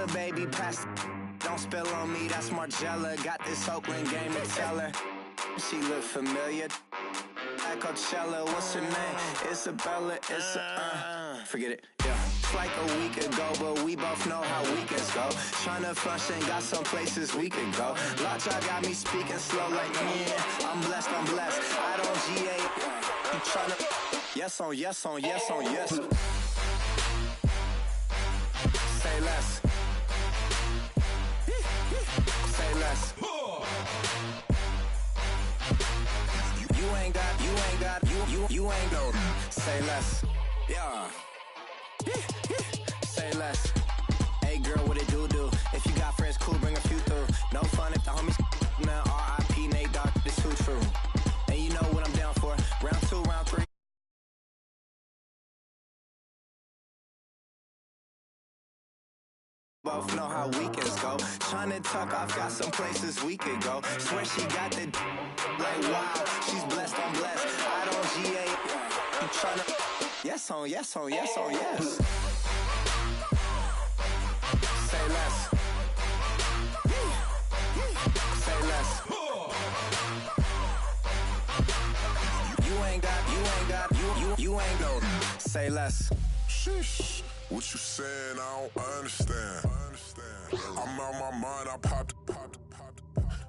Marcella, baby, pass. Don't spill on me, that's Margella. Got this Oakland game to tell her. She look familiar. At Coachella, what's her name? Isabella, forget it, yeah. It's like a week ago, but we both know how weekends go. Tryna function, got some places we could go. Lot y'all got me speaking slow like, I'm blessed, I don't GA. I'm tryna, yes on yes on yes on yes. Say less. Say less. You ain't no. Say less. Yeah. Say less. Hey girl, what it do? If you got friends, cool, bring a few through. No fun if the homies now R.I.P. Nate Dogg, this too true. And you know what I'm down for. Round 2, round 3. Both know how weekends go. Tryna tuck off, got some places we could go. Swear she got the like wow, she's blessed, I'm blessed. I don't GA. I'm tryna yes on yes on yes on yes. Say less. Say less. You ain't no. Say less. Sheesh. What you saying, I don't understand. I'm out my mind, I popped.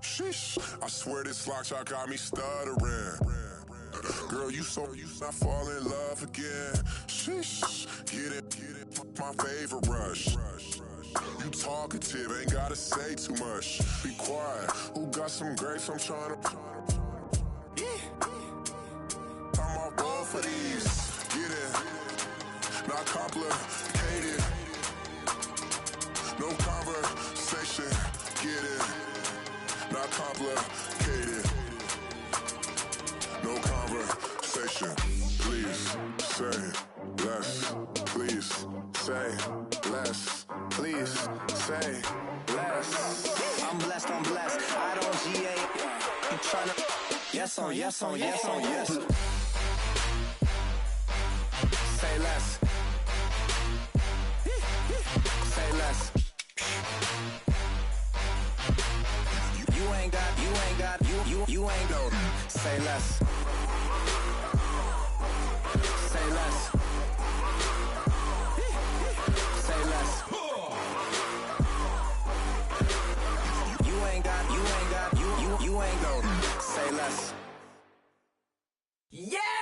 Sheesh, I swear this lock y'all got me stuttering. Girl, you not fall in love again. Sheesh, get it, my favorite rush. You talkative, ain't gotta say too much. Be quiet, who got some grapes, I'm tryna. I'm off both of these, get it. Not complicated. No conversation. Get it. Not complicated. No conversation. Please say less. Please say less. Please say less. I'm blessed, I don't GA. I'm tryna yes on yes on yes on yes. Say less. Say less. You ain't no. Say less. Say less. Say less. You ain't no. Say less. Yeah.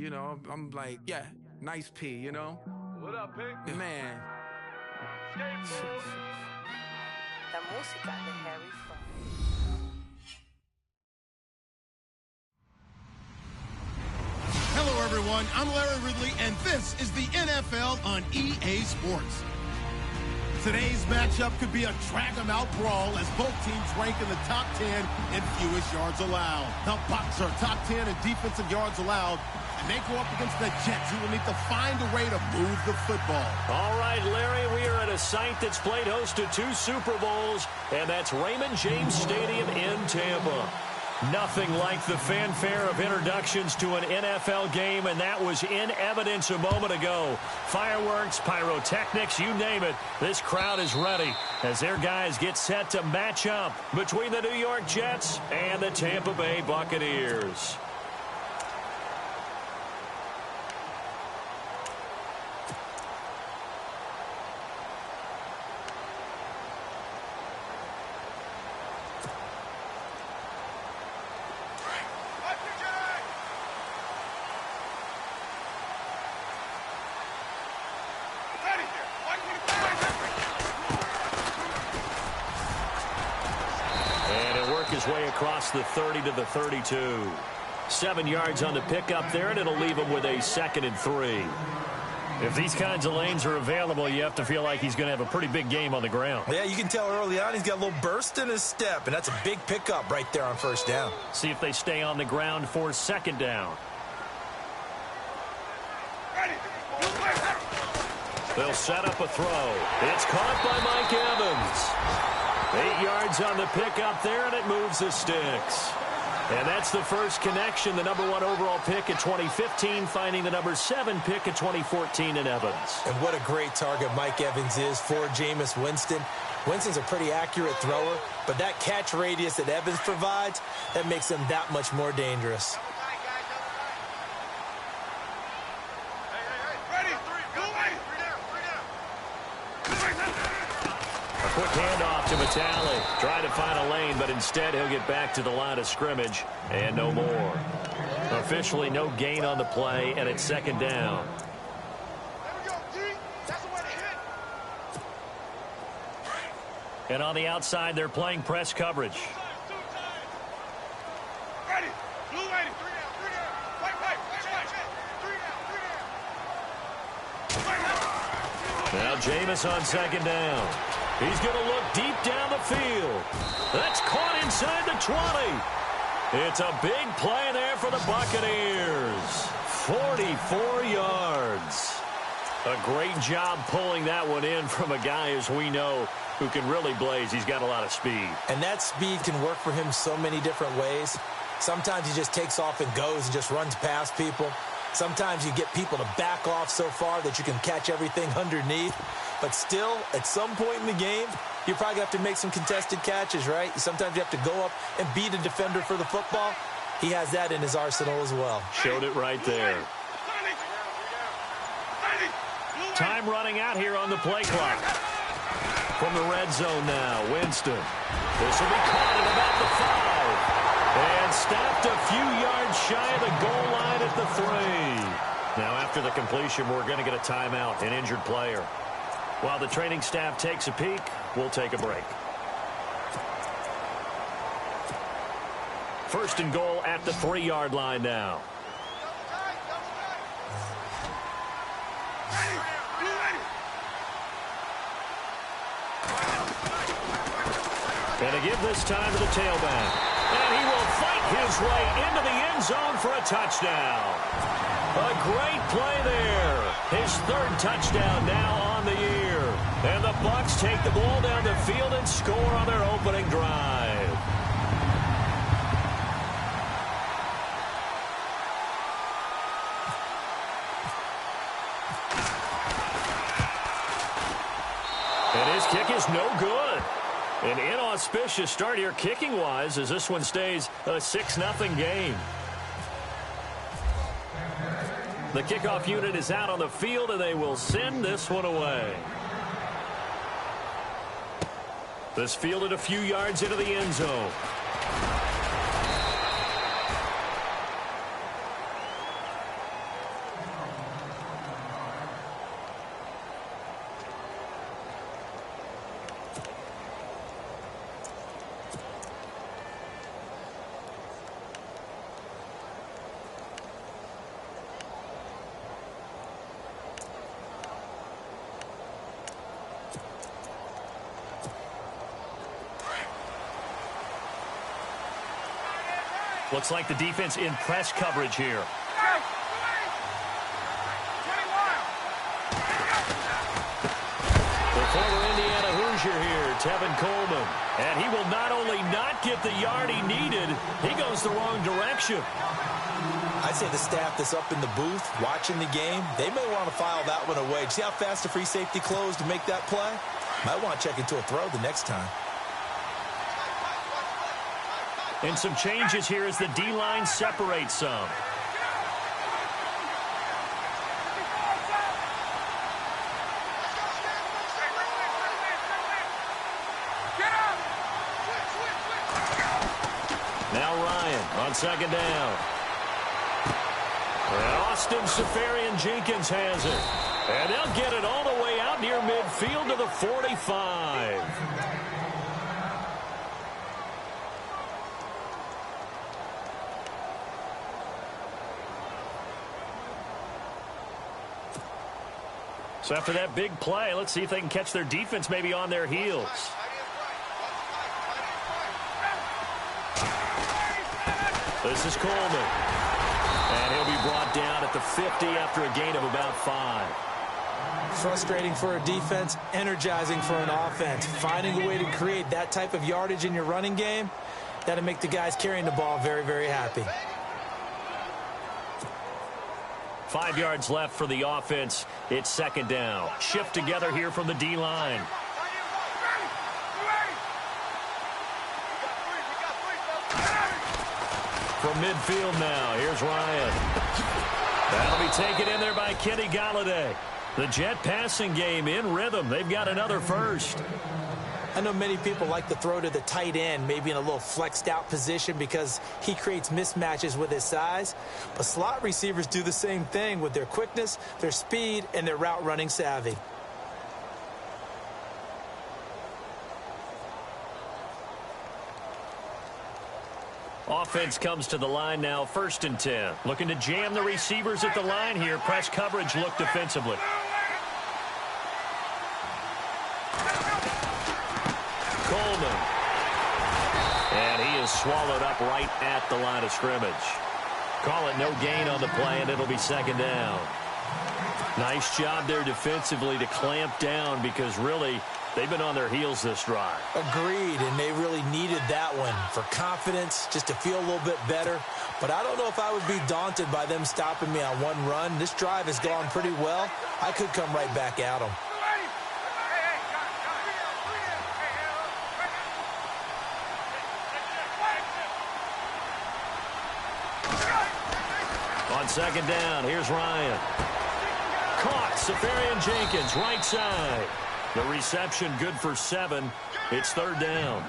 you know, I'm like, yeah, nice P, you know? What up, Pink? Man. La música de Harry Fry. Hello, everyone. I'm Larry Ridley, and this is the NFL on EA Sports. Today's matchup could be a drag-em-out brawl as both teams rank in the top 10 in fewest yards allowed. The Bucs are top 10 in defensive yards allowed, and they go up against the Jets, who will need to find a way to move the football. All right, Larry, we are at a site that's played host to 2 Super Bowls, and that's Raymond James Stadium in Tampa. Nothing like the fanfare of introductions to an NFL game, and that was in evidence a moment ago. Fireworks, pyrotechnics, you name it. This crowd is ready as their guys get set to match up between the New York Jets and the Tampa Bay Buccaneers. His way across the 30 to the 32. 7 yards on the pickup there, and it'll leave him with a 2nd and 3. If these kinds of lanes are available, you have to feel like he's going to have a pretty big game on the ground. Yeah, you can tell early on he's got a little burst in his step, and that's a big pickup right there on first down. See if they stay on the ground for 2nd down. They'll set up a throw. It's caught by Mike Evans. 8 yards on the pickup there, and it moves the sticks. And that's the first connection, the #1 overall pick in 2015, finding the #7 pick in 2014 in Evans. And what a great target Mike Evans is for Jameis Winston. Winston's a pretty accurate thrower, but that catch radius that Evans provides, that makes him that much more dangerous. Quick handoff to Vitale. Trying to find a lane, but instead he'll get back to the line of scrimmage and no more. Officially no gain on the play, and it's 2nd down. And on the outside, they're playing press coverage. Now Jameis on 2nd down. He's going to look deep down the field. That's caught inside the 20. It's a big play there for the Buccaneers. 44 yards. A great job pulling that one in from a guy, as we know, who can really blaze. He's got a lot of speed. And that speed can work for him so many different ways. Sometimes he just takes off and goes and just runs past people. Sometimes you get people to back off so far that you can catch everything underneath. But still, at some point in the game, you're probably going to have to make some contested catches, right? Sometimes you have to go up and beat a defender for the football. He has that in his arsenal as well. Showed it right there. Time running out here on the play clock. From the red zone now, Winston. This will be caught at about the 5. And stopped a few yards shy of the goal line at the 3. Now, after the completion, we're going to get a timeout, an injured player. While the training staff takes a peek, we'll take a break. 1st and goal at the 3-yard line now. And to give this time to the tailback. And he will fight his way into the end zone for a touchdown. A great play there. His 3rd touchdown now on the year. And the Bucs take the ball down the field and score on their opening drive. And his kick is no good. An inauspicious start here kicking-wise as this one stays a 6-0 game. The kickoff unit is out on the field, and they will send this one away. This fielded a few yards into the end zone. Looks like the defense in press coverage here. The former Indiana Hoosier here, Tevin Coleman. And he will not only not get the yard he needed, he goes the wrong direction. I'd say the staff that's up in the booth watching the game, they may want to file that one away. See how fast the free safety closed to make that play? Might want to check into a throw the next time. And some changes here as the D-line separates some. Now Ryan on second down. And Austin Seferian-Jenkins has it. And they'll get it all the way out near midfield to the 45. So after that big play, let's see if they can catch their defense maybe on their heels. This is Coleman. And he'll be brought down at the 50 after a gain of about 5. Frustrating for a defense, energizing for an offense. Finding a way to create that type of yardage in your running game, that'll make the guys carrying the ball very, very happy. 5 yards left for the offense. It's second down. Shift together here from the D-line. From midfield now, here's Ryan. That'll be taken in there by Kenny Galladay. The Jet passing game in rhythm. They've got another first. I know many people like to throw to the tight end, maybe in a little flexed out position because he creates mismatches with his size. But slot receivers do the same thing with their quickness, their speed, and their route running savvy. Offense comes to the line now, 1st and 10. Looking to jam the receivers at the line here. Press coverage look defensively. Coleman. And he is swallowed up right at the line of scrimmage. Call it no gain on the play, and it'll be second down. Nice job there defensively to clamp down because really they've been on their heels this drive. Agreed, and they really needed that one for confidence, just to feel a little bit better. But I don't know if I would be daunted by them stopping me on one run. This drive has gone pretty well. I could come right back at them. On second down, here's Ryan. Caught, Seferian-Jenkins, right side. The reception good for 7. It's third down.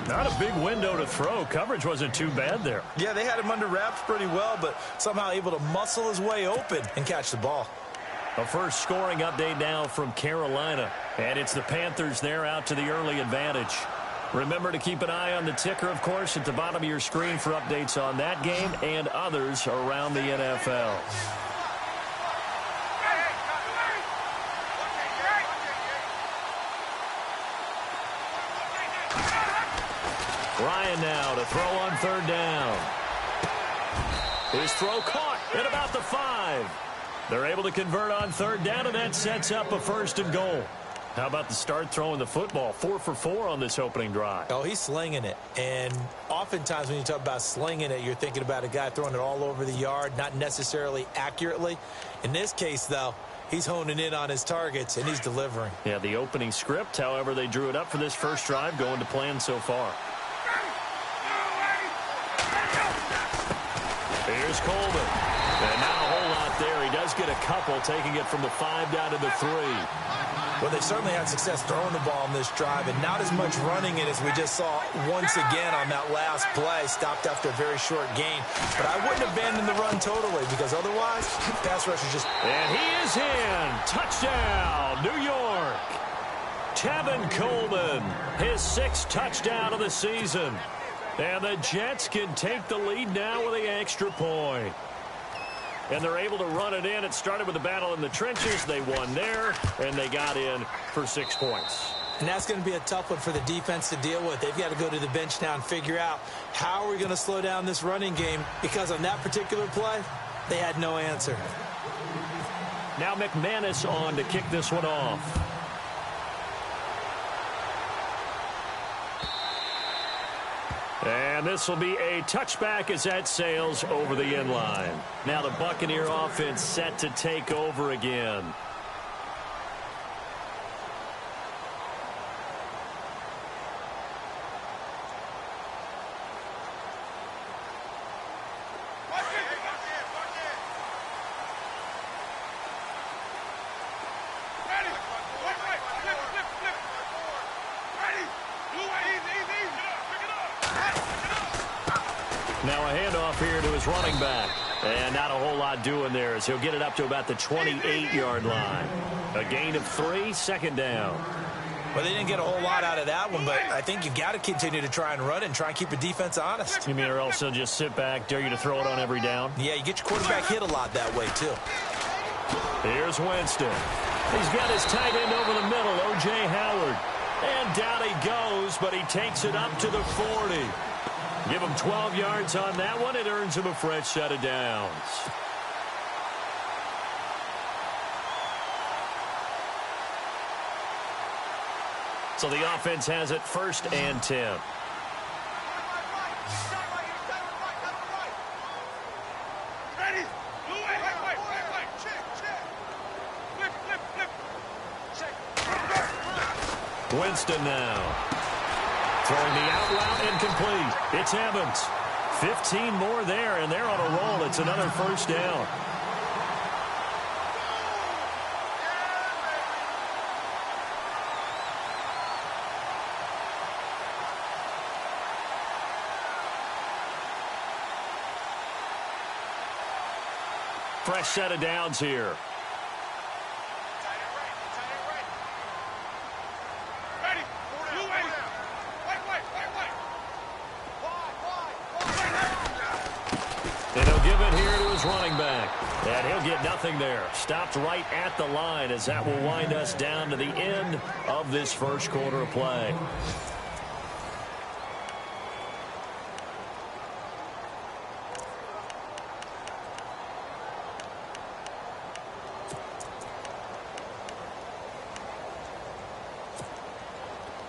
Not a big window to throw. Coverage wasn't too bad there. Yeah, they had him under wraps pretty well, but somehow able to muscle his way open and catch the ball. A first scoring update now from Carolina. And it's the Panthers there out to the early advantage. Remember to keep an eye on the ticker, of course, at the bottom of your screen for updates on that game and others around the NFL. Ryan now to throw on third down. His throw caught at about the 5. They're able to convert on third down, and that sets up a 1st and goal. How about the start throwing the football? 4 for 4 on this opening drive. Oh, he's slinging it. And oftentimes when you talk about slinging it, you're thinking about a guy throwing it all over the yard, not necessarily accurately. In this case, though, he's honing in on his targets, and he's delivering. Yeah, the opening script, however, they drew it up for this first drive, going to plan so far. Here's Coleman. And not a whole lot there. He does get a couple, taking it from the 5 down to the 3. Well, they certainly had success throwing the ball on this drive, and not as much running it as we just saw once again on that last play. Stopped after a very short gain. But I wouldn't abandon the run totally, because otherwise, pass rush is just... And he is in. Touchdown, New York. Tevin Coleman, his 6th touchdown of the season. And the Jets can take the lead now with the extra point. And they're able to run it in. It started with a battle in the trenches. They won there, and they got in for 6 points. And that's going to be a tough one for the defense to deal with. They've got to go to the bench now and figure out how are we going to slow down this running game, because on that particular play, they had no answer. Now McManus on to kick this one off. And this will be a touchback as that sails over the end line. Now the Buccaneer offense set to take over again. Now a handoff here to his running back. And not a whole lot doing there as he'll get it up to about the 28-yard line. A gain of 3, second down. Well, they didn't get a whole lot out of that one, but I think you've got to continue to try and run and try and keep the defense honest. You mean or else they'll just sit back, dare you to throw it on every down? Yeah, you get your quarterback hit a lot that way, too. Here's Winston. He's got his tight end over the middle, O.J. Howard. And down he goes, but he takes it up to the 40. Give him 12 yards on that one. It earns him a fresh set of downs. So the offense has it 1st and 10. Winston now. Throwing the out route incomplete. It's Evans. 15 more there, and they're on a roll. It's another first down. Fresh set of downs here. And he'll give it here to his running back. And he'll get nothing there. Stopped right at the line as that will wind us down to the end of this first quarter of play.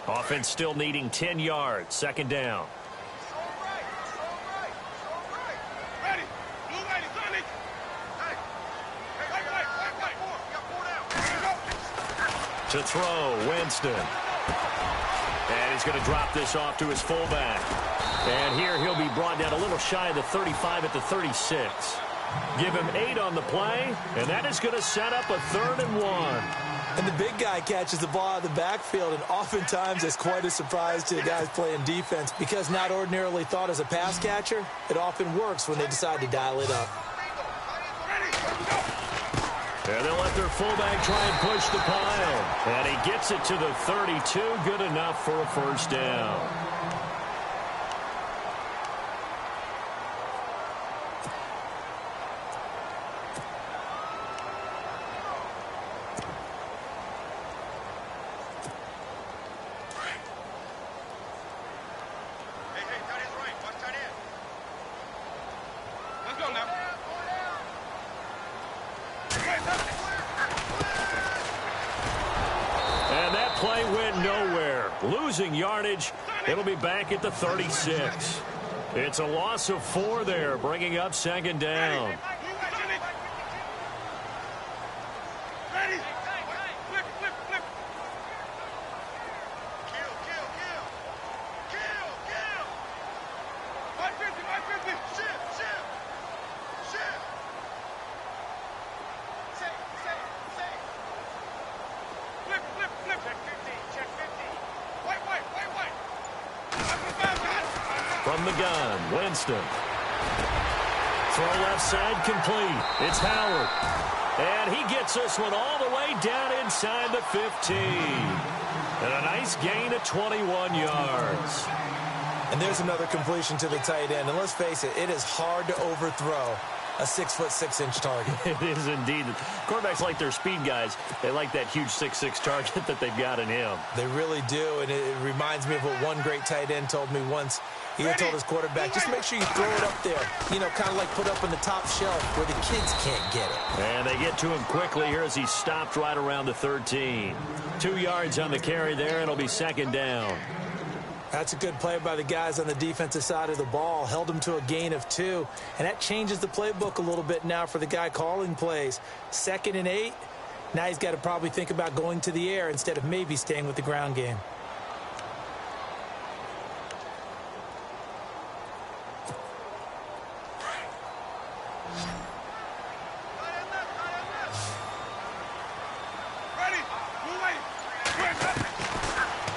Offense still needing 10 yards. Second down. To throw, Winston. And he's going to drop this off to his fullback. And here he'll be brought down a little shy of the 35 at the 36. Give him 8 on the play, and that is going to set up a 3rd and 1. And the big guy catches the ball out of the backfield, and oftentimes it's quite a surprise to the guys playing defense because not ordinarily thought as a pass catcher, it often works when they decide to dial it up. And they'll let their fullback try and push the pile. And he gets it to the 32. Good enough for a first down. And that play went nowhere. Losing yardage. It'll be back at the 36. It's a loss of 4 there, bringing up second down. From the gun, Winston. Throw left side complete. It's Howard. And he gets this one all the way down inside the 15. And a nice gain of 21 yards. And there's another completion to the tight end. And let's face it, it is hard to overthrow a 6'6" target. It is indeed. Quarterbacks like their speed guys. They like that huge 6'6" target that they've got in him. They really do, and it reminds me of what one great tight end told me once. He had told his quarterback, just make sure you throw it up there, you know, kind of like put up in the top shelf where the kids can't get it. And they get to him quickly here as he stopped right around the 13. 2 yards on the carry there, and it'll be second down. That's a good play by the guys on the defensive side of the ball. Held him to a gain of 2, and that changes the playbook a little bit now for the guy calling plays. 2nd and 8. Now he's got to probably think about going to the air instead of maybe staying with the ground game.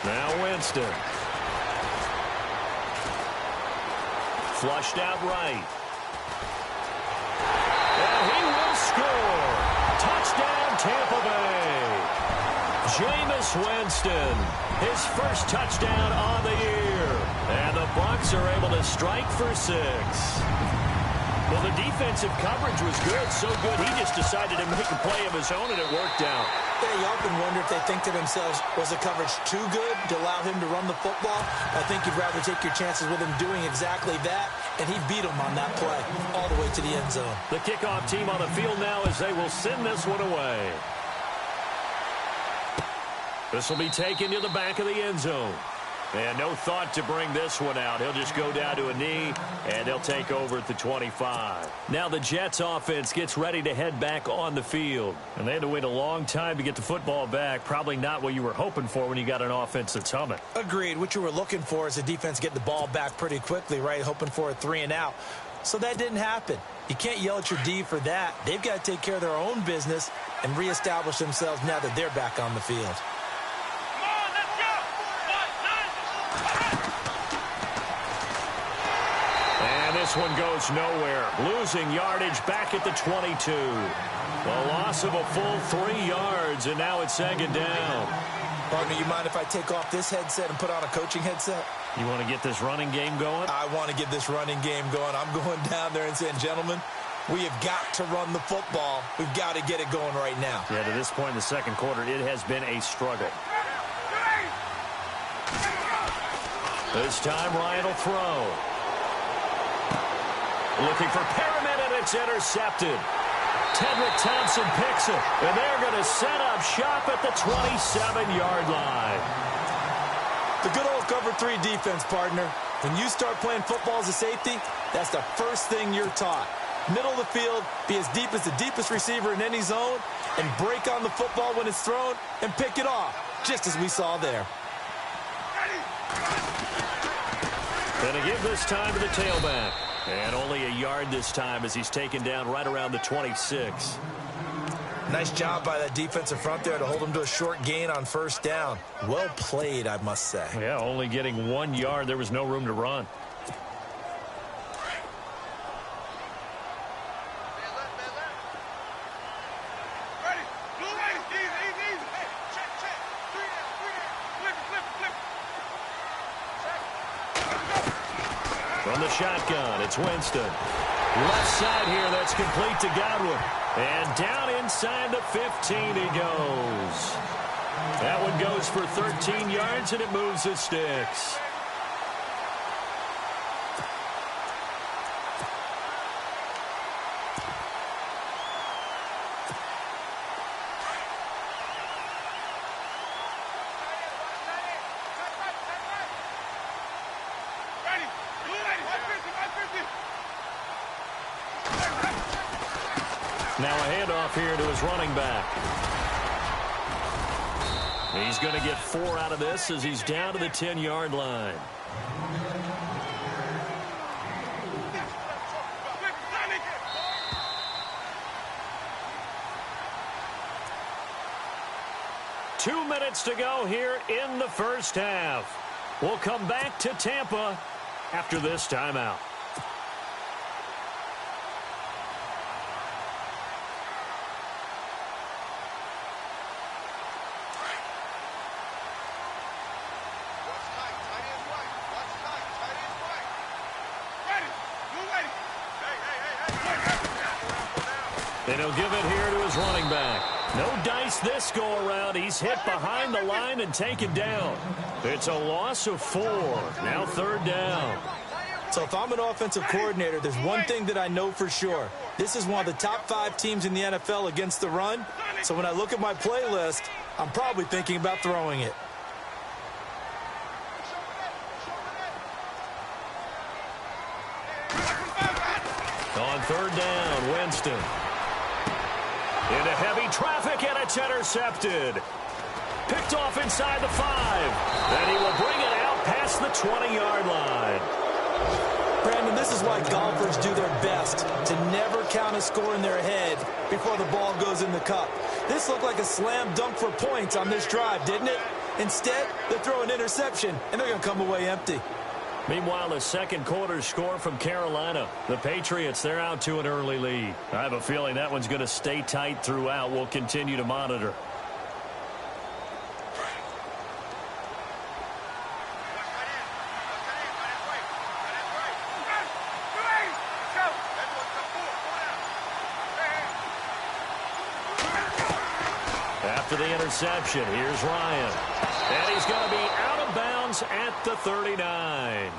Now Winston. Flushed out right. And he will score. Touchdown, Tampa Bay. Jameis Winston, his first touchdown on the year. And the Bucs are able to strike for 6. Well, the defensive coverage was good, so good he just decided to make a play of his own, and it worked out. Yeah, you often wonder if they think to themselves, was the coverage too good to allow him to run the football? I think you'd rather take your chances with him doing exactly that, and he beat him on that play all the way to the end zone. The kickoff team on the field now as they will send this one away. This will be taken to the back of the end zone. And no thought to bring this one out. He'll just go down to a knee, and they'll take over at the 25. Now the Jets offense gets ready to head back on the field. And they had to wait a long time to get the football back. Probably not what you were hoping for when you got an offense that's humming. Agreed. What you were looking for is the defense getting the ball back pretty quickly, right? Hoping for a 3 and out. So that didn't happen. You can't yell at your D for that. They've got to take care of their own business and reestablish themselves now that they're back on the field. This one goes nowhere. Losing yardage back at the 22. A loss of a full 3 yards, and now it's 2nd down. Partner, you mind if I take off this headset and put on a coaching headset? You want to get this running game going? I want to get this running game going. I'm going down there and saying, gentlemen, we have got to run the football. We've got to get it going right now. Yeah, to this point in the second quarter, it has been a struggle. This time, Ryan will throw. Looking for Perriman, and it's intercepted. Tedrick Thompson picks it, and they're going to set up shop at the 27-yard line. The good old cover 3 defense, partner. When you start playing football as a safety, that's the first thing you're taught. Middle of the field, be as deep as the deepest receiver in any zone, and break on the football when it's thrown and pick it off, just as we saw there. Going to give this time to the tailback. And only a yard this time as he's taken down right around the 26. Nice job by that defensive front there to hold him to a short gain on first down. Well played, I must say. Yeah, only getting 1 yard. There was no room to run. From the shotgun, it's Winston. Left side here, that's complete to Godwin. And down inside the 15 he goes. That one goes for 13 yards, and it moves the sticks. Now a handoff here to his running back. He's going to get 4 out of this as he's down to the 10-yard line. Two minutes to go here in the first half. We'll come back to Tampa after this timeout. And he'll give it here to his running back. No dice this go-around. He's hit behind the line and taken down. It's a loss of 4. Now 3rd down. So if I'm an offensive coordinator, there's one thing that I know for sure. This is one of the top 5 teams in the NFL against the run. So when I look at my playlist, I'm probably thinking about throwing it. On 3rd down, Winston. Into heavy traffic, and it's intercepted. Picked off inside the 5. And he will bring it out past the 20-yard line. Brandon, this is why golfers do their best to never count a score in their head before the ball goes in the cup. This looked like a slam dunk for points on this drive, didn't it? Instead, they throw an interception, and they're going to come away empty. Meanwhile, the second quarter score from Carolina. The Patriots, they're out to an early lead. I have a feeling that one's going to stay tight throughout. We'll continue to monitor. After the interception, here's Ryan. And he's going to be out of bounds at the 39.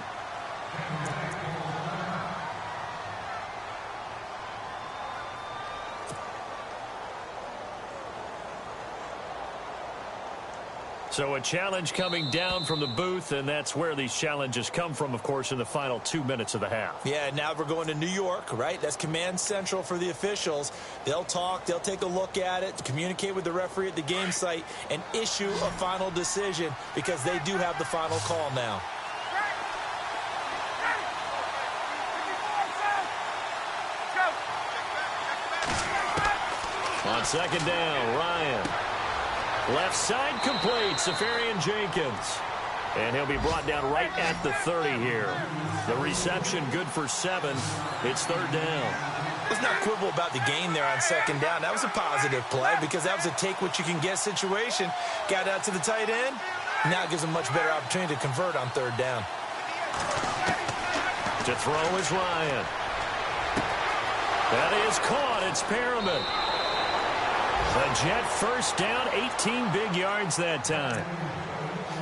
So a challenge coming down from the booth, and that's where these challenges come from, of course, in the final 2 minutes of the half. Yeah, now we're going to New York, right? That's command central for the officials. They'll talk, they'll take a look at it, communicate with the referee at the game site, and issue a final decision because they do have the final call now. On 2nd down, Ryan. Left side complete, Safarian Jenkins. And he'll be brought down right at the 30 here. The reception good for 7. It's 3rd down. Let's not quibble about the gain there on 2nd down. That was a positive play because that was a take-what-you-can-get situation. Got out to the tight end. Now it gives them much better opportunity to convert on 3rd down. To throw is Ryan. That is caught. It's Perriman. The Jet first down, 18 big yards that time.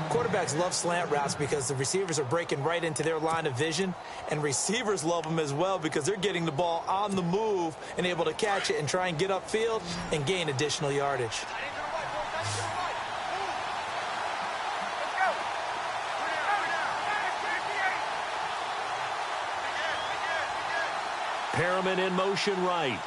Quarterbacks love slant routes because the receivers are breaking right into their line of vision, and receivers love them as well because they're getting the ball on the move and able to catch it and try and get upfield and gain additional yardage. Perriman in motion right.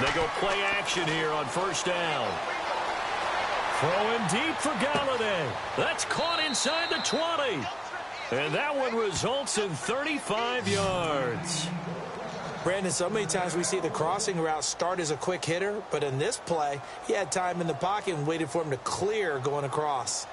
They go play action here on 1st down. Throwing deep for Galladay. That's caught inside the 20. And that one results in 35 yards. Brandon, so many times we see the crossing route start as a quick hitter, but in this play, he had time in the pocket and waited for him to clear going across.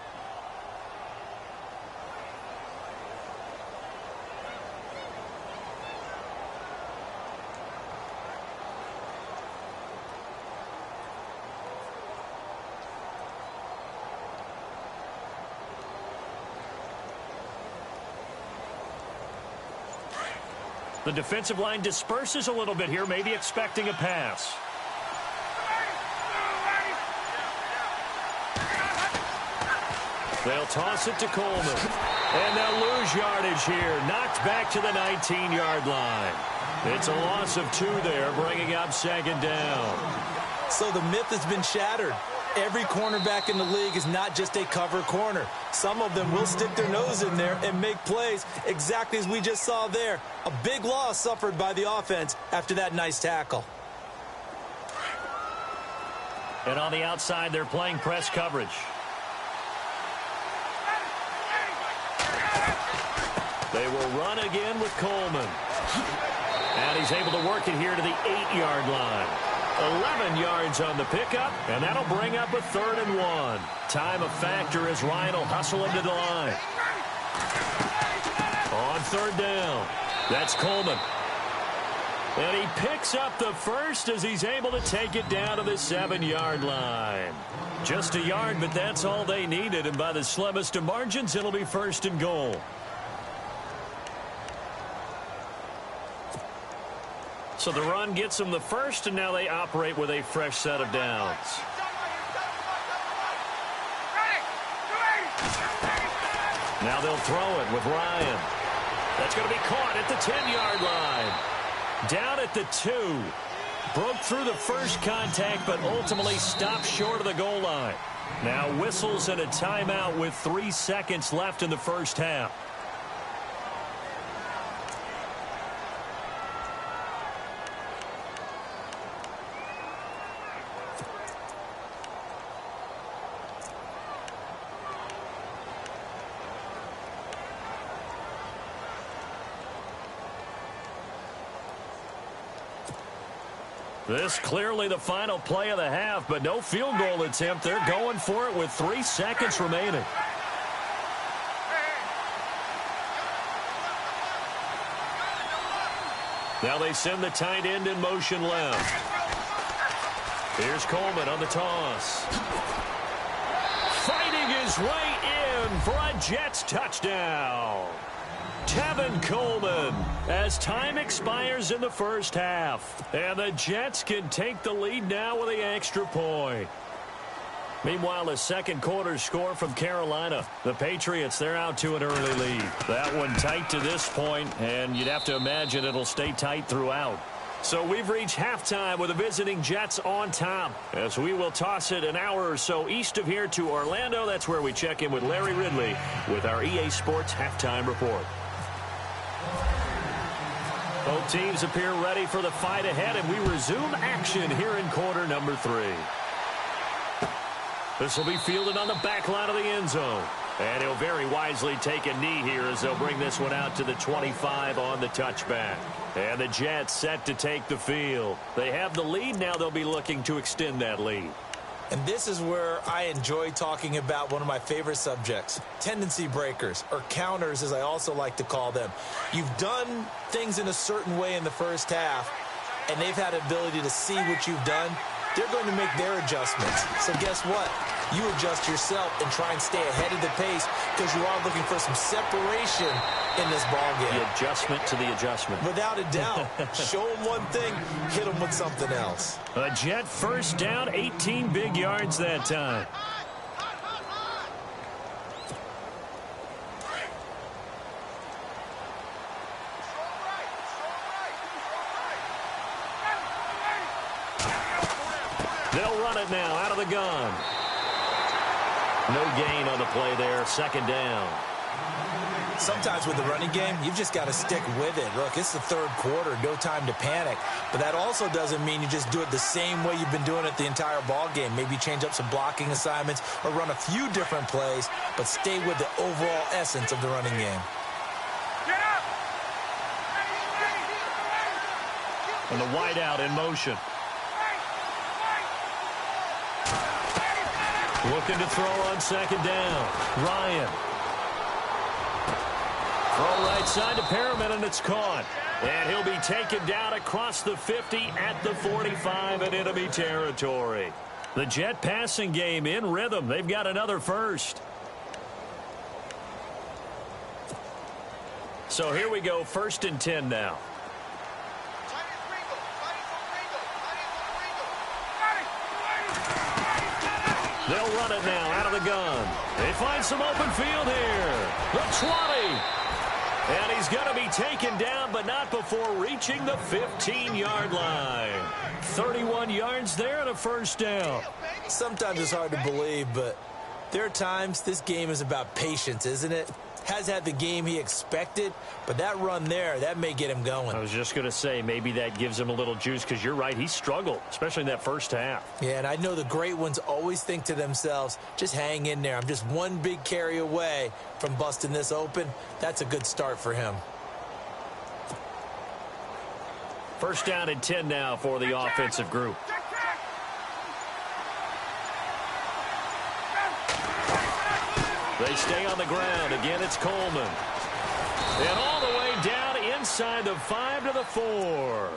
The defensive line disperses a little bit here, maybe expecting a pass. They'll toss it to Coleman. And they'll lose yardage here. Knocked back to the 19-yard line. It's a loss of 2 there, bringing up 2nd down. So the myth has been shattered. Every cornerback in the league is not just a cover corner. Some of them will stick their nose in there and make plays exactly as we just saw there. A big loss suffered by the offense after that nice tackle. And on the outside, they're playing press coverage. They will run again with Coleman. And he's able to work it here to the 8-yard line. 11 yards on the pickup, and that'll bring up a 3rd and 1. Time of factor as Ryan will hustle him to the line. On 3rd down, that's Coleman. And he picks up the first as he's able to take it down to the 7-yard line. Just a yard, but that's all they needed, and by the slimmest of margins, it'll be 1st and goal. So the run gets them the first, and now they operate with a fresh set of downs. Now they'll throw it with Ryan. That's going to be caught at the 10-yard line. Down at the 2. Broke through the first contact, but ultimately stopped short of the goal line. Now whistles and a timeout with 3 seconds left in the first half. This clearly the final play of the half, but no field goal attempt. They're going for it with 3 seconds remaining. Now they send the tight end in motion left. Here's Coleman on the toss. Fighting his way in for a Jets touchdown. Tevin Coleman as time expires in the first half. And the Jets can take the lead now with the extra point. Meanwhile, a second quarter score from Carolina. The Patriots, they're out to an early lead. That one tight to this point, and you'd have to imagine it'll stay tight throughout. So we've reached halftime with the visiting Jets on top, as we will toss it an hour or so east of here to Orlando. That's where we check in with Larry Ridley with our EA Sports Halftime Report. Both teams appear ready for the fight ahead, and we resume action here in quarter number 3. This will be fielded on the back line of the end zone. And he'll very wisely take a knee here as they'll bring this one out to the 25 on the touchback. And the Jets set to take the field. They have the lead. Now they'll be looking to extend that lead. And this is where I enjoy talking about one of my favorite subjects, tendency breakers, or counters as I also like to call them. You've done things in a certain way in the first half, and they've had the ability to see what you've done. They're going to make their adjustments. So guess what? You adjust yourself and try and stay ahead of the pace because you are looking for some separation in this ball game. The adjustment to the adjustment. Without a doubt. Show them one thing, hit them with something else. A Jet first down, 18 big yards that time. They'll run it now out of the gun. No gain on the play there. Second down. Sometimes with the running game, you've just got to stick with it. Look, it's the third quarter. No time to panic. But that also doesn't mean you just do it the same way you've been doing it the entire ball game. Maybe change up some blocking assignments or run a few different plays, but stay with the overall essence of the running game. And the wideout in motion. Looking to throw on second down. Ryan. Throw right side to Perriman, and it's caught. And he'll be taken down across the 50 at the 45 in enemy territory. The Jet passing game in rhythm. They've got another first. So here we go, 1st and 10 now. They'll run it now out of the gun. They find some open field here. The 20. And he's going to be taken down, but not before reaching the 15-yard line. 31 yards there and a first down. Sometimes it's hard to believe, but there are times this game is about patience, isn't it? Has had the game he expected, but that run there, that may get him going. I was just going to say, maybe that gives him a little juice, because you're right, he struggled, especially in that first half. Yeah, and I know the great ones always think to themselves, just hang in there. I'm just one big carry away from busting this open. That's a good start for him. First down and 10 now for the offensive group. They stay on the ground. Again, it's Coleman. And all the way down inside the 5 to the 4.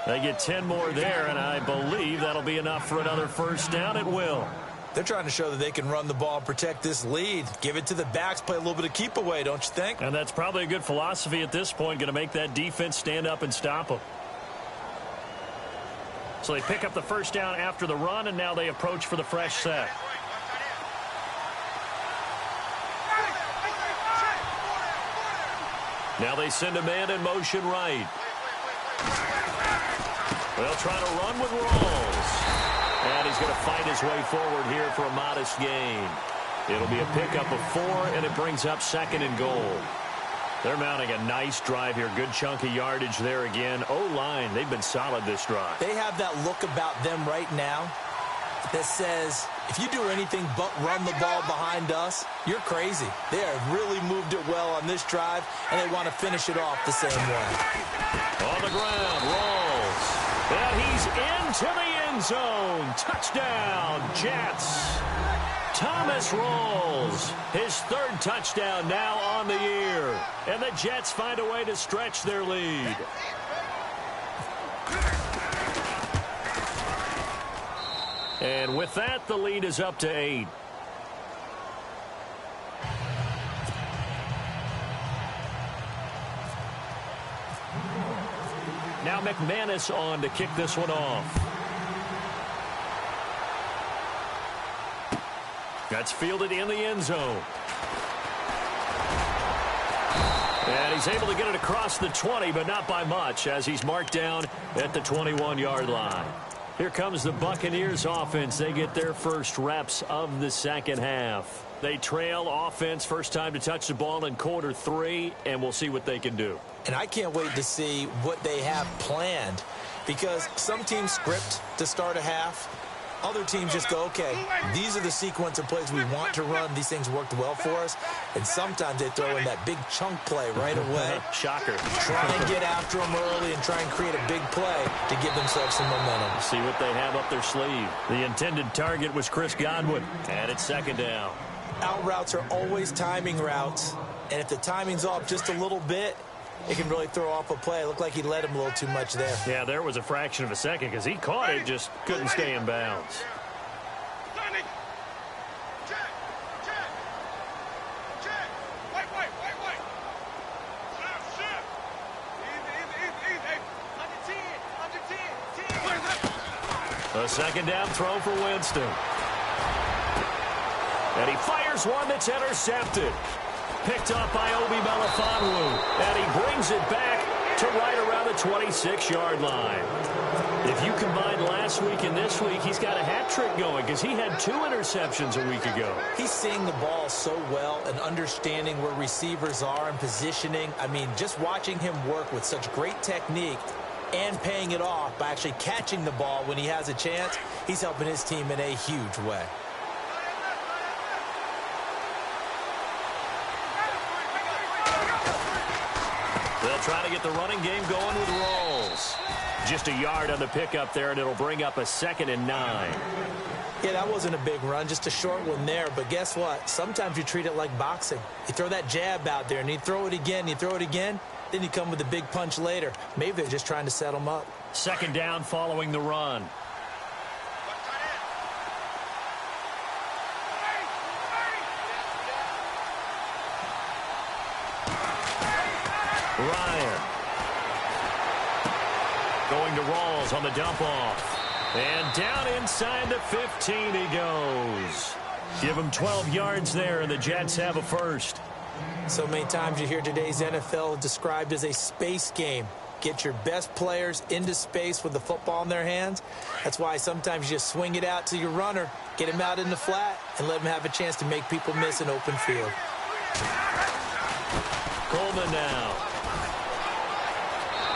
They get 10 more there, and I believe that'll be enough for another first down. It will. They're trying to show that they can run the ball and protect this lead. Give it to the backs, play a little bit of keep away, don't you think? And that's probably a good philosophy at this point, going to make that defense stand up and stop them. So they pick up the first down after the run, and now they approach for the fresh set. Now they send a man in motion right. They'll try to run with Rawls. And he's going to fight his way forward here for a modest gain. It'll be a pickup of 4, and it brings up 2nd and goal. They're mounting a nice drive here. Good chunk of yardage there again. O-line, they've been solid this drive. They have that look about them right now that says, if you do anything but run the ball behind us, you're crazy. They have really moved it well on this drive, and they want to finish it off the same way. On the ground, Rawls. And he's into the end zone. Touchdown, Jets. Thomas Rawls, his 3rd touchdown now on the year. And the Jets find a way to stretch their lead. And with that, the lead is up to 8. Now McManus on to kick this one off. That's fielded in the end zone. And he's able to get it across the 20, but not by much, as he's marked down at the 21-yard line. Here comes the Buccaneers offense. They get their first reps of the second half. They trail offense, first time to touch the ball in quarter 3, and we'll see what they can do. And I can't wait to see what they have planned, because some teams script to start a half. Other teams just go, okay, these are the sequence of plays we want to run. These things worked well for us. And sometimes they throw in that big chunk play right away. Shocker. Try and get after them early and try and create a big play to give themselves some momentum. See what they have up their sleeve. The intended target was Chris Godwin, and it's 2nd down. Out routes are always timing routes. And if the timing's off just a little bit, it can really throw off a play. It looked like he led him a little too much there. Yeah, there was a fraction of a second because he caught it, just couldn't stay in bounds. A 2nd down throw for Winston. And he fires one that's intercepted. Picked up by Obi Melifonwu, and he brings it back to right around the 26-yard line. If you combine last week and this week, he's got a hat trick going because he had 2 interceptions a week ago. He's seeing the ball so well and understanding where receivers are and positioning. I mean, just watching him work with such great technique and paying it off by actually catching the ball when he has a chance, he's helping his team in a huge way. They'll try to get the running game going with Rawls. Just a yard on the pickup there, and it'll bring up a 2nd and 9. Yeah, that wasn't a big run, just a short one there. But guess what? Sometimes you treat it like boxing. You throw that jab out there, and you throw it again, you throw it again, then you come with a big punch later. Maybe they're just trying to set them up. 2nd down following the run. Ryan. Going to Rawls on the dump off. And down inside the 15 he goes. Give him 12 yards there, and the Jets have a first. So many times you hear today's NFL described as a space game. Get your best players into space with the football in their hands. That's why sometimes you just swing it out to your runner, get him out in the flat, and let him have a chance to make people miss an open field. Coleman now.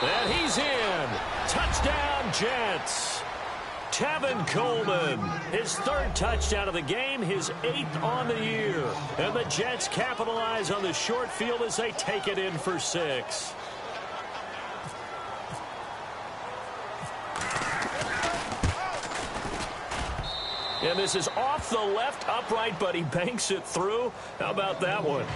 And he's in. Touchdown, Jets. Tevin Coleman, his 3rd touchdown of the game, his 8th on the year. And the Jets capitalize on the short field as they take it in for 6. And this is off the left upright, but he banks it through. How about that one?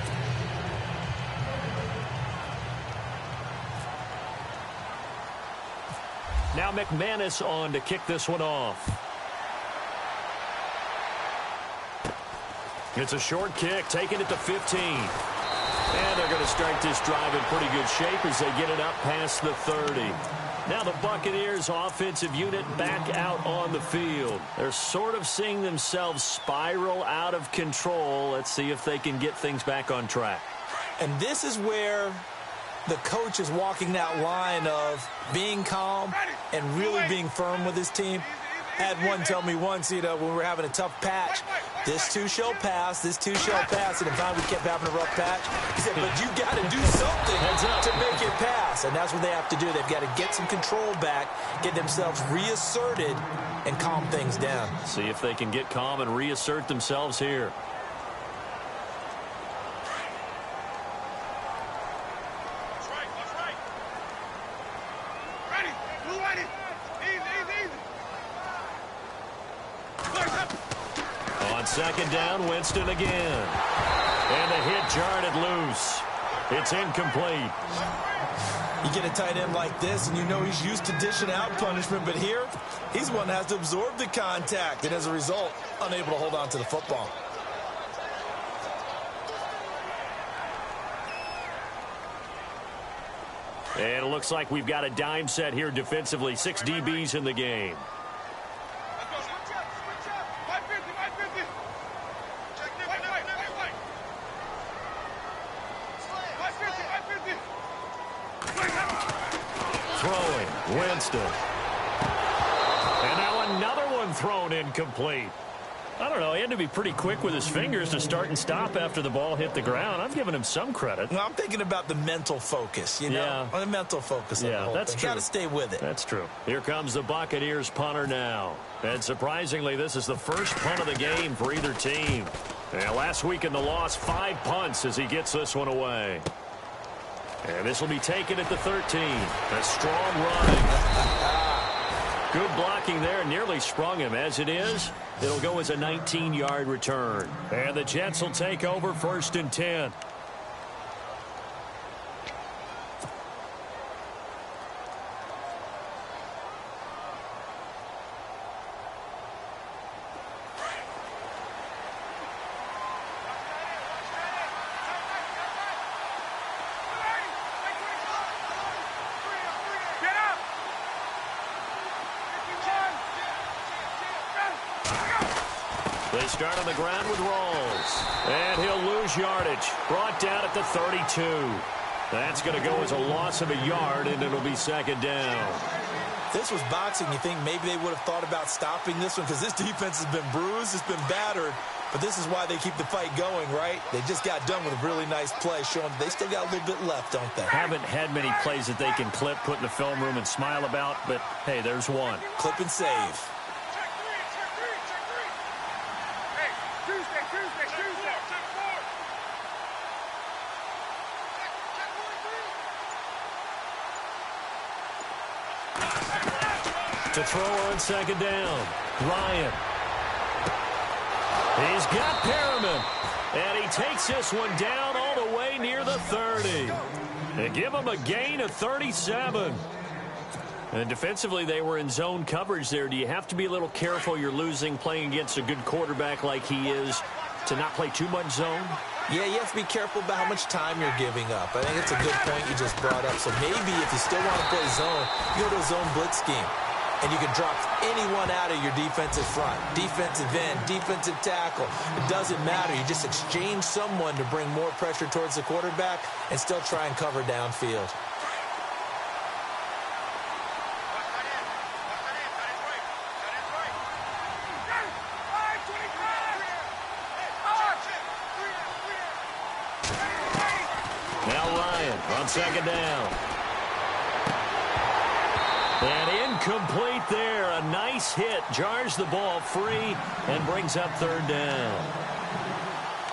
Now McManus on to kick this one off. It's a short kick, taking it to 15. And they're going to start this drive in pretty good shape as they get it up past the 30. Now the Buccaneers offensive unit back out on the field. They're sort of seeing themselves spiral out of control. Let's see if they can get things back on track. And this is where the coach is walking that line of being calm and really being firm with his team. I had one tell me once, when we were having a tough patch, this too shall pass, this too shall pass. And if we kept having a rough patch, he said, but you got to do something to make it pass. And that's what they have to do. They've got to get some control back, get themselves reasserted, and calm things down. See if they can get calm and reassert themselves here. Second down, Winston again. And the hit jarred it loose. It's incomplete. You get a tight end like this, and you know he's used to dishing out punishment, but here, he's one that has to absorb the contact, and as a result, unable to hold on to the football. And it looks like we've got a dime set here defensively. 6 DBs in the game. Throwing, Winston. And now another one thrown incomplete. I don't know, he had to be pretty quick with his fingers to start and stop after the ball hit the ground. I'm giving him some credit. Well, I'm thinking about the mental focus, Yeah. The mental focus of the whole that's thing. true. Got to stay with it. That's true. Here comes the Buccaneers punter now. And surprisingly, this is the first punt of the game for either team. And last week in the loss, 5 punts as he gets this one away. And this will be taken at the 13. A strong run. Good blocking there. Nearly sprung him. As it is, it'll go as a 19-yard return. And the Jets will take over 1st and 10. They start on the ground with Rawls. And he'll lose yardage. Brought down at the 32. That's going to go as a loss of a yard, and it'll be 2nd down. This was boxing. You think maybe they would have thought about stopping this one because this defense has been bruised, it's been battered. But this is why they keep the fight going, right? They just got done with a really nice play, showing they still got a little bit left, don't they? Haven't had many plays that they can clip, put in the film room, and smile about, but, hey, there's one. Clip and save. To throw on 2nd down. Ryan. He's got Perriman. And he takes this one down all the way near the 30. They give him a gain of 37. And defensively, they were in zone coverage there. Do you have to be a little careful you're losing playing against a good quarterback like he is to not play too much zone? Yeah, you have to be careful about how much time you're giving up. I think it's a good point you just brought up. So maybe if you still want to play zone, you go to a zone blitz scheme. And you can drop anyone out of your defensive front, defensive end, defensive tackle. It doesn't matter. You just exchange someone to bring more pressure towards the quarterback and still try and cover downfield. Now Ryan on 2nd down. And incomplete there. A nice hit. Jars the ball free and brings up 3rd down.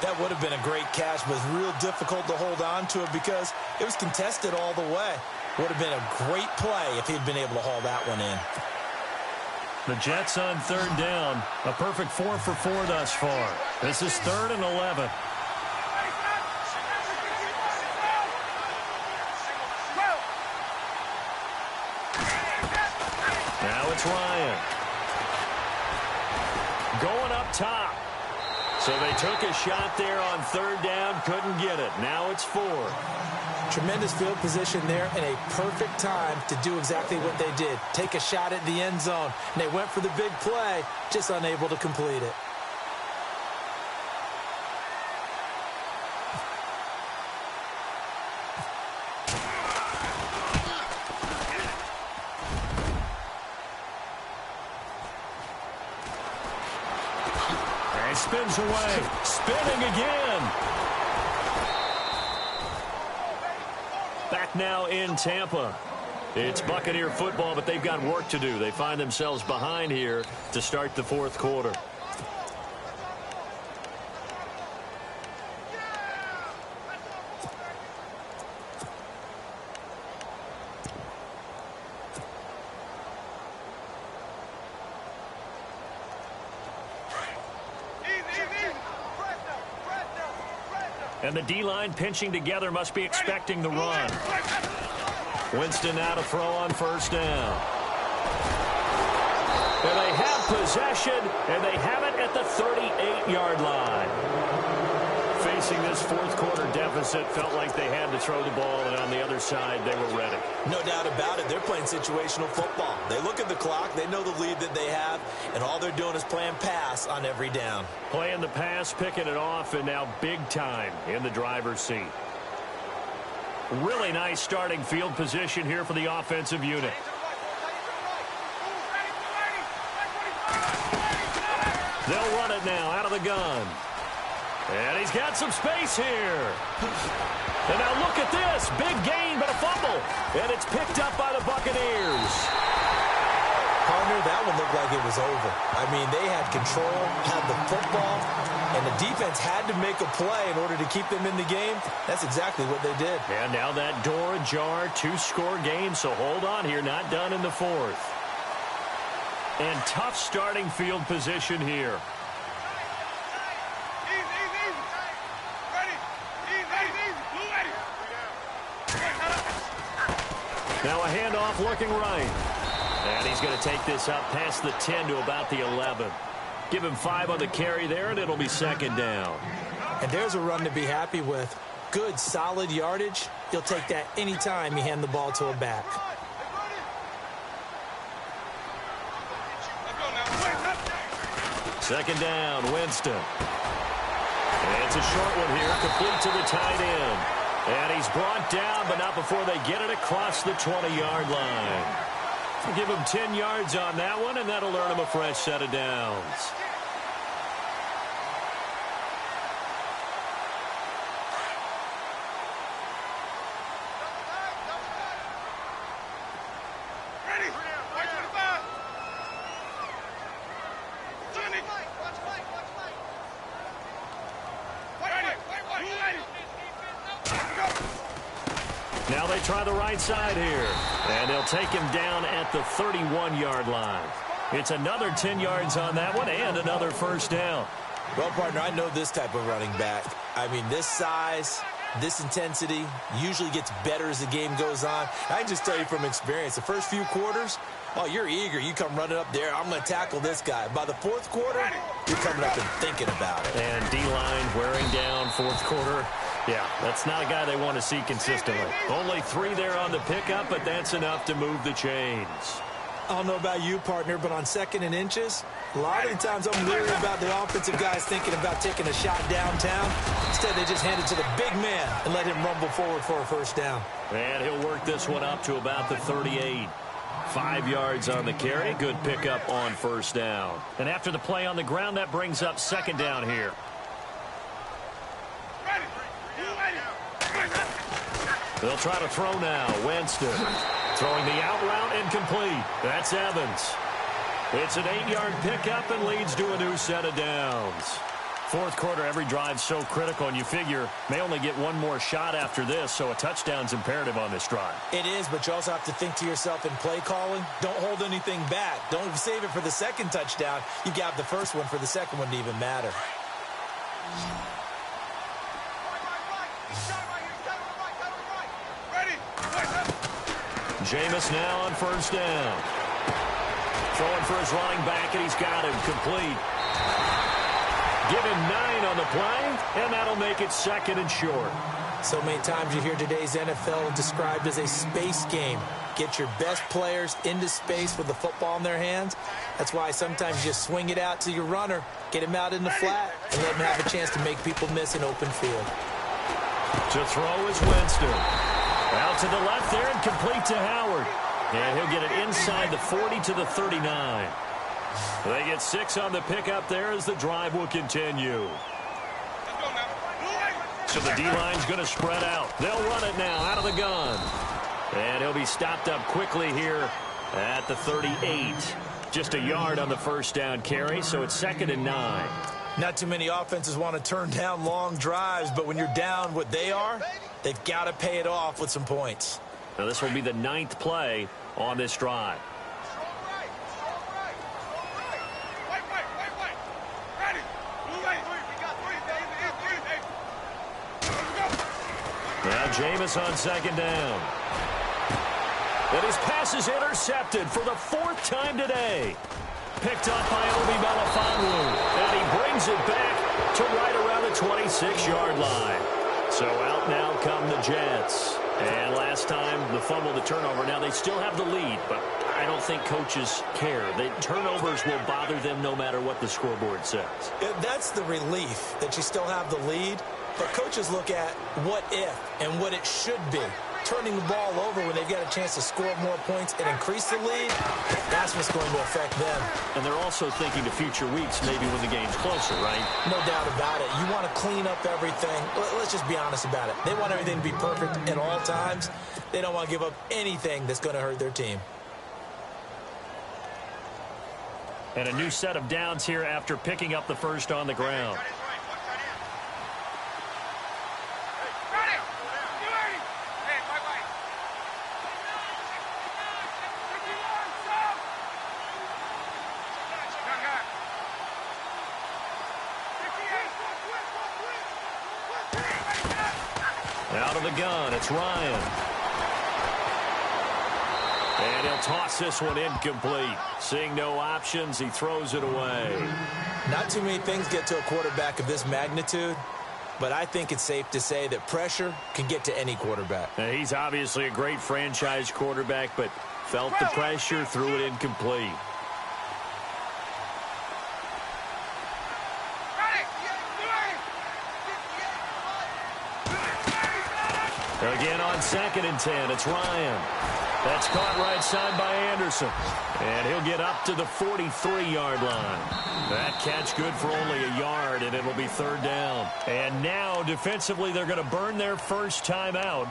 That would have been a great catch, but it's real difficult to hold on to it because it was contested all the way. Would have been a great play if he'd been able to haul that one in. The Jets on 3rd down. A perfect 4 for 4 thus far. This is 3rd and 11. Now it's Ryan. Going up top. So they took a shot there on third down, couldn't get it. Now it's 4. Tremendous field position there and a perfect time to do exactly what they did. Take a shot at the end zone. And they went for the big play, just unable to complete it. And spins away. Spinning again. Back now in Tampa. It's Buccaneer football, but they've got work to do. They find themselves behind here to start the fourth quarter. And the D-line pinching together must be expecting the run. Winston now to throw on first down. And they have possession, and they have it at the 38-yard line. Facing this fourth quarter deficit, felt like they had to throw the ball, and on the other side, they were ready. No doubt about it. They're playing situational football. They look at the clock. They know the lead that they have, and all they're doing is playing pass on every down. Playing the pass, picking it off, and now big time in the driver's seat. Really nice starting field position here for the offensive unit. They'll run it now out of the gun. And he's got some space here. And now look at this. Big gain, but a fumble. And it's picked up by the Buccaneers. Partner, that one looked like it was over. I mean, they had control, had the football, and the defense had to make a play in order to keep them in the game. That's exactly what they did. And now that door ajar, 2-score game, so hold on here, not done in the fourth. And tough starting field position here. Now a handoff looking right. And he's going to take this up past the 10 to about the 11. Give him 5 on the carry there, and it'll be second down. And there's a run to be happy with. Good, solid yardage. He'll take that any time you hand the ball to a back. Second down, Winston. And it's a short one here, complete to the tight end. And he's brought down, but not before they get it across the 20-yard line. Give him 10 yards on that one, and that'll earn him a fresh set of downs. Now they try the right side here. And they'll take him down at the 31-yard line. It's another 10 yards on that one and another first down. Well, partner, I know this type of running back. I mean, this size, this intensity usually gets better as the game goes on. I can just tell you from experience, the first few quarters, oh, you're eager. You come running up there, I'm going to tackle this guy. By the fourth quarter, you're coming up and thinking about it. And D-line wearing down fourth quarter. Yeah, that's not a guy they want to see consistently. Only 3 there on the pickup, but that's enough to move the chains. I don't know about you, partner, but on 2nd and inches, a lot of the times I'm leery about the offensive guys thinking about taking a shot downtown. Instead, they just hand it to the big man and let him rumble forward for a first down. And he'll work this one up to about the 38. 5 yards on the carry. Good pickup on first down. And after the play on the ground, that brings up second down here. They'll try to throw now. Winston throwing the out route incomplete. That's Evans. It's an 8-yard pickup and leads to a new set of downs. Fourth quarter, every drive so critical, and you figure may only get one more shot after this, so a touchdown's imperative on this drive. It is, but you also have to think to yourself in play calling, don't hold anything back. Don't save it for the second touchdown. You got the first one for the second one to even matter. Jameis now on first down. Throwing for his running back, and he's got him complete. Give him 9 on the play, and that'll make it 2nd and short. So many times you hear today's NFL described as a space game. Get your best players into space with the football in their hands. That's why sometimes you just swing it out to your runner, get him out in the flat, and let him have a chance to make people miss an open field. To throw is Winston. Out to the left there and complete to Howard. And he'll get it inside the 40 to the 39. They get 6 on the pickup there as the drive will continue. So the D-line's going to spread out. They'll run it now out of the gun. And he'll be stopped up quickly here at the 38. Just a yard on the first down carry, so it's 2nd and 9. Not too many offenses want to turn down long drives, but when you're down what they are, they've got to pay it off with some points. Now this will be the 9th play on this drive. Now Jameis on 2nd down. And his pass is intercepted for the 4th time today. Picked up by Obi Melifonwu. And he brings it back to right around the 26-yard line. So out now come the Jets. And last time, the fumble, the turnover. Now they still have the lead, but I don't think coaches care. The turnovers will bother them no matter what the scoreboard says. That's the relief that you still have the lead. But coaches look at what if and what it should be. Turning the ball over when they've got a chance to score more points and increase the lead, that's what's going to affect them. And they're also thinking to future weeks, maybe when the game's closer, right? No doubt about it. You want to clean up everything. Let's just be honest about it. They want everything to be perfect at all times. They don't want to give up anything that's going to hurt their team. And a new set of downs here after picking up the first on the ground. Out of the gun, it's Ryan. And he'll toss this one incomplete. Seeing no options, he throws it away. Not too many things get to a quarterback of this magnitude, but I think it's safe to say that pressure can get to any quarterback. Now, he's obviously a great franchise quarterback, but felt the pressure, threw it incomplete. Again on 2nd and 10, it's Ryan. That's caught right side by Anderson. And he'll get up to the 43-yard line. That catch good for only a yard, and it'll be 3rd down. And now, defensively, they're going to burn their first time out.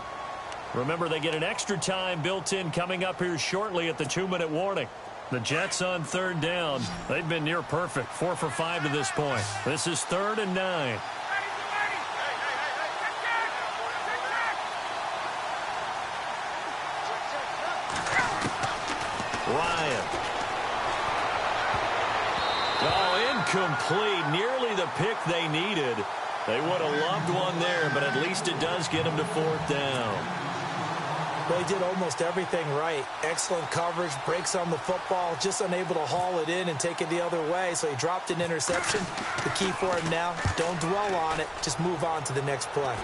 Remember, they get an extra time built in coming up here shortly at the 2-minute warning. The Jets on 3rd down. They've been near perfect, 4 for 5 to this point. This is 3rd and 9. Ryan. Oh, incomplete. Nearly the pick they needed. They would have loved one there, but at least it does get them to 4th down. Well, he did almost everything right. Excellent coverage, breaks on the football, just unable to haul it in and take it the other way, so he dropped an interception. The key for him now, don't dwell on it, just move on to the next play.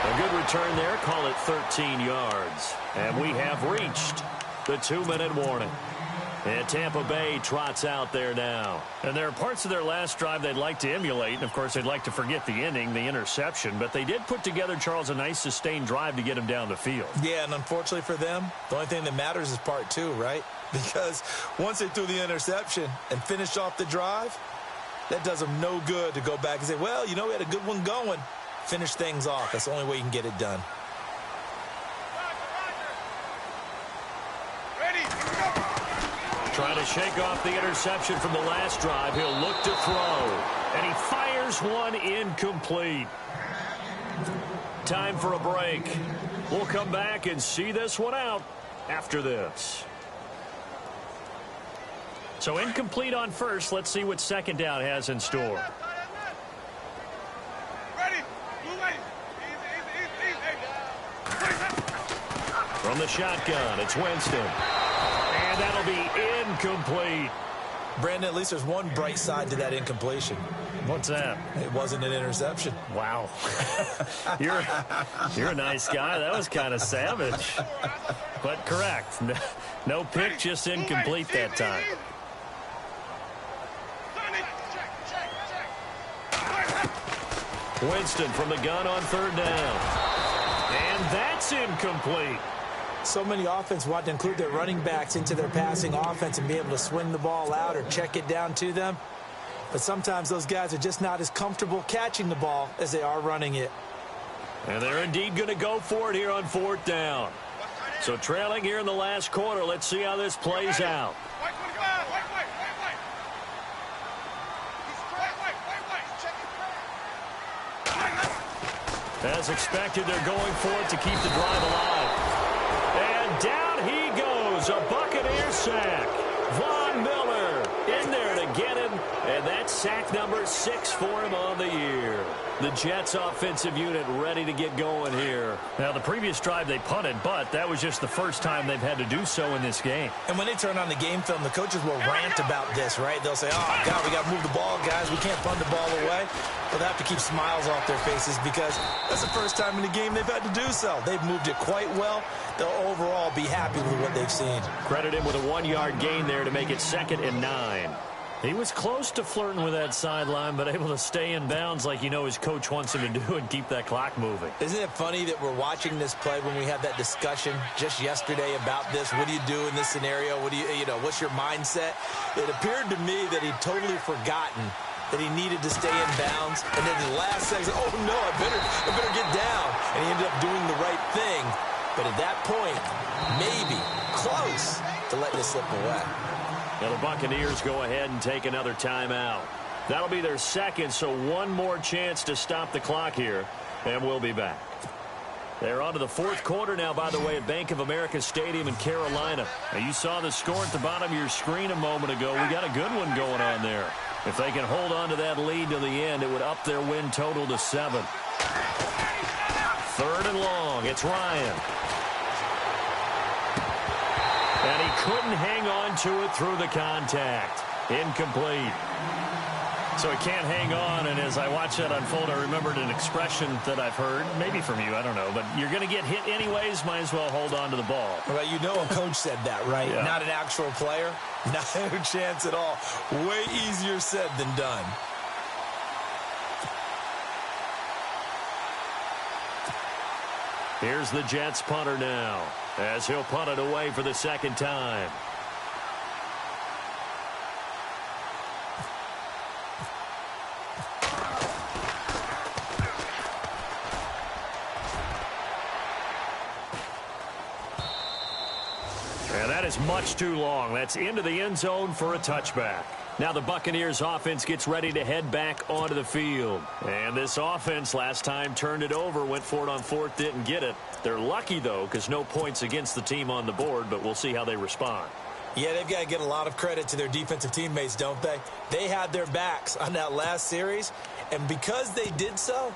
A good return there, call it 13 yards. And we have reached the 2-minute warning. And Tampa Bay trots out there now. And there are parts of their last drive they'd like to emulate. And, of course, they'd like to forget the inning, the interception. But they did put together, Charles, a nice sustained drive to get him down the field. Yeah, and unfortunately for them, the only thing that matters is part 2, right? Because once they threw the interception and finished off the drive, that does them no good to go back and say, well, you know, we had a good one going. Finish things off. That's the only way you can get it done. Trying to shake off the interception from the last drive. He'll look to throw. And he fires one incomplete. Time for a break. We'll come back and see this one out after this. So incomplete on first. Let's see what 2nd down has in store. From the shotgun, it's Winston. And And that'll be incomplete. Brandon, at least there's one bright side to that incompletion. What's that? It wasn't an interception. Wow. You're a nice guy. That was kind of savage. But correct. No pick, just incomplete that time. Winston from the gun on third down. And that's incomplete. So many offense want to include their running backs into their passing offense and be able to swing the ball out or check it down to them. But sometimes those guys are just not as comfortable catching the ball as they are running it. And they're indeed going to go for it here on fourth down. So trailing here in the last quarter, let's see how this plays out. As expected, they're going for it to keep the drive alive. And down he goes, a Buccaneer sack. Von Miller in there to get him, and that's sack number 6 for him on the year. The Jets offensive unit ready to get going here. Now, the previous drive they punted, but that was just the first time they've had to do so in this game. And when they turn on the game film, the coaches will rant about this, right? They'll say, oh, God, we got to move the ball, guys. We can't punt the ball away. But they have to keep smiles off their faces because that's the first time in the game they've had to do so. They've moved it quite well. They'll overall be happy with what they've seen. Credit him with a 1-yard gain there to make it 2nd and 9. He was close to flirting with that sideline, but able to stay in bounds like you know his coach wants him to do and keep that clock moving. Isn't it funny that we're watching this play when we had that discussion just yesterday about this? What do you do in this scenario? What do you know, what's your mindset? It appeared to me that he'd totally forgotten that he needed to stay in bounds. And then the last second, oh, no, I better get down. And he ended up doing the right thing. But at that point, maybe close to letting it slip away. Now the Buccaneers go ahead and take another timeout. That'll be their 2nd, so one more chance to stop the clock here, and we'll be back. They're on to the 4th quarter now, by the way, at Bank of America Stadium in Carolina. Now, you saw the score at the bottom of your screen a moment ago. We got a good one going on there. If they can hold on to that lead to the end, it would up their win total to 7. 3rd and long. It's Ryan. And he couldn't hang on to it through the contact. Incomplete. So he can't hang on, and as I watch that unfold, I remembered an expression that I've heard, maybe from you, I don't know, but you're going to get hit anyways, might as well hold on to the ball. Well, you know a coach said that, right? Yeah. Not an actual player. No chance at all. Way easier said than done. Here's the Jets punter now, as he'll punt it away for the 2nd time. And that is much too long. That's into the end zone for a touchback. Now the Buccaneers offense gets ready to head back onto the field. And this offense last time turned it over, went for it on 4th, didn't get it. They're lucky, though, because no points against the team on the board, but we'll see how they respond. Yeah, they've got to get a lot of credit to their defensive teammates, don't they? They had their backs on that last series, and because they did so,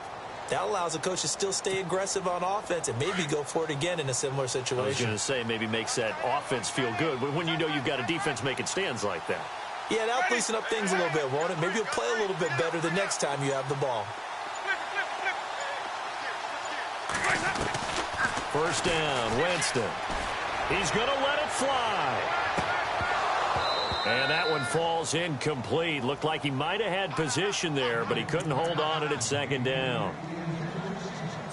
that allows the coach to still stay aggressive on offense and maybe go for it again in a similar situation. I was going to say maybe makes that offense feel good, but when you know you've got a defense making stands like that. Yeah, that'll loosen up things a little bit, won't it? Maybe you'll play a little bit better the next time you have the ball. 1st down, Winston. He's going to let it fly. And that one falls incomplete. Looked like he might have had position there, but he couldn't hold on it at 2nd down.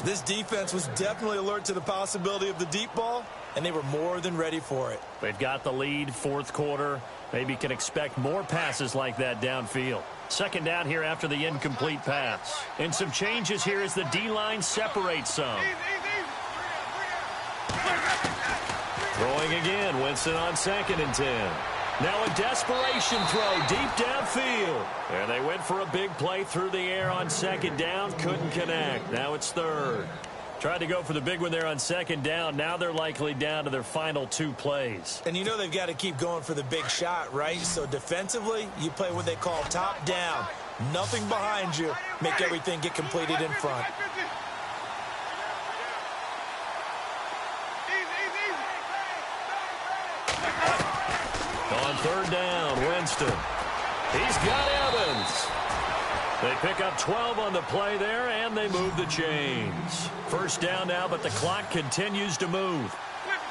This defense was definitely alert to the possibility of the deep ball, and they were more than ready for it. They've got the lead, 4th quarter. Maybe can expect more passes like that downfield. 2nd down here after the incomplete pass. And some changes here as the D-line separates some. Throwing again, Winston on 2nd and 10. Now a desperation throw deep downfield. And they went for a big play through the air on 2nd down. Couldn't connect. Now it's 3rd. Tried to go for the big one there on 2nd down. Now they're likely down to their final 2 plays. And you know they've got to keep going for the big shot, right? So defensively, you play what they call top down. Nothing behind you. Make everything get completed in front. 3rd down, Winston. He's got Evans. They pick up 12 on the play there, and they move the chains. 1st down now, but the clock continues to move.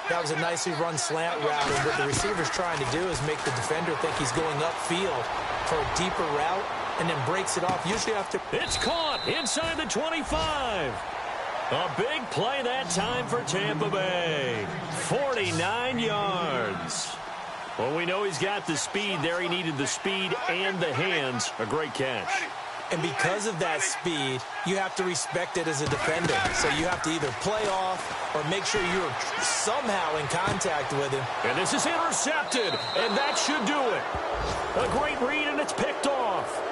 That was a nicely run slant route, and what the receiver's trying to do is make the defender think he's going upfield for a deeper route, and then breaks it off, usually after. It's caught inside the 25. A big play that time for Tampa Bay. 49 yards. Well, we know he's got the speed there. He needed the speed and the hands. A great catch. And because of that speed, you have to respect it as a defender. So you have to either play off or make sure you're somehow in contact with him. And this is intercepted, and that should do it. A great read, and it's picked off.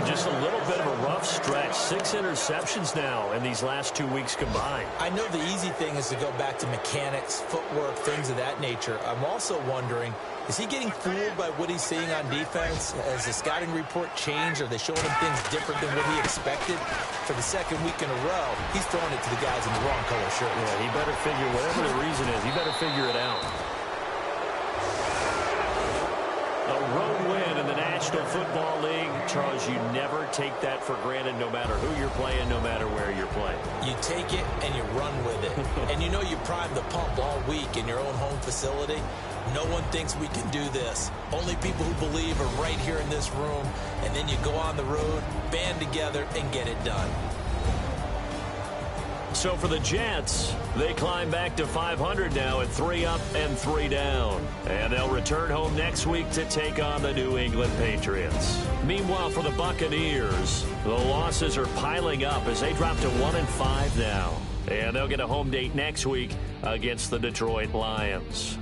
Just a little bit of a rough stretch. 6 interceptions now in these last 2 weeks combined. I know the easy thing is to go back to mechanics, footwork, things of that nature. I'm also wondering, is he getting fooled by what he's seeing on defense? Has the scouting report changed? Are they showing him things different than what he expected? For the 2nd week in a row, he's throwing it to the guys in the wrong color shirt. Yeah, he better figure, whatever the reason is, he better figure it out. A road win in the National Football League. Charles, you never take that for granted no matter who you're playing, no matter where you're playing. You take it and you run with it. And you know you primed the pump all week in your own home facility. No one thinks we can do this. Only people who believe are right here in this room. And then you go on the road, band together, and get it done. So for the Jets, they climb back to 500 now at 3 up and 3 down. And they'll return home next week to take on the New England Patriots. Meanwhile, for the Buccaneers, the losses are piling up as they drop to 1-5 now. And they'll get a home date next week against the Detroit Lions.